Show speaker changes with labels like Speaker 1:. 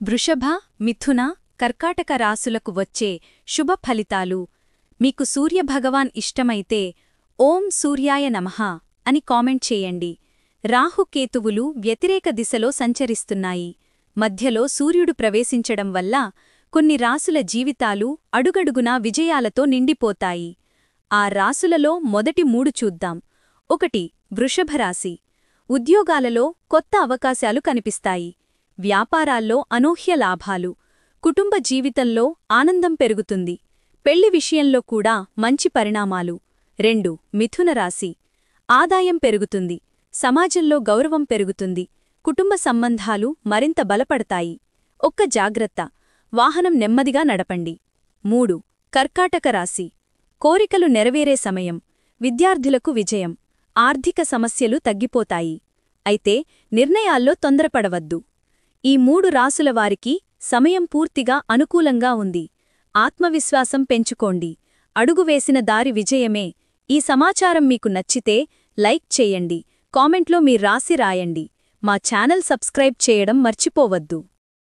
Speaker 1: వృషభ, మిథున, కర్కాటక రాసులకు వచ్చే శుభ ఫలితాలు. మీకు సూర్యభగవాన్ ఇష్టమైతే ఓం సూర్యాయ నమః అని కామెంట్ చేయండి. రాహుకేతువులు వ్యతిరేక దిశలో సంచరిస్తున్నాయి. మధ్యలో సూర్యుడు ప్రవేశించడం వల్ల కొన్ని రాసుల జీవితాలు అడుగడుగునా విజయాలతో నిండిపోతాయి. ఆ రాసులలో మొదటి 3 చూద్దాం. 1. వృషభరాశి. ఉద్యోగాలలో కొత్త అవకాశాలు కనిపిస్తాయి. వ్యాపారాల్లో అనూహ్య లాభాలు. కుటుంబ జీవితంలో ఆనందం పెరుగుతుంది. పెళ్లి విషయంలో కూడా మంచి పరిణామాలు. 2. మిథున రాశి. ఆదాయం పెరుగుతుంది. సమాజంలో గౌరవం పెరుగుతుంది. కుటుంబ సంబంధాలు మరింత బలపడతాయి. ఒక్క జాగ్రత్త, వాహనం నెమ్మదిగా నడపండి. 3. కర్కాటక రాశి. కోరికలు నెరవేరే సమయం. విద్యార్థులకు విజయం. ఆర్థిక సమస్యలు తగ్గిపోతాయి. అయితే నిర్ణయాల్లో తొందరపడవద్దు. ఈ 3 రాసుల వారికి సమయం పూర్తిగా అనుకూలంగా ఉంది. ఆత్మవిశ్వాసం పెంచుకోండి. అడుగు వేసిన దారి విజయమే. ఈ సమాచారం మీకు నచ్చితే లైక్ చేయండి. కామెంట్లో మీ రాశి రాయండి. మా ఛానల్ సబ్స్క్రైబ్ చేయడం మర్చిపోవద్దు.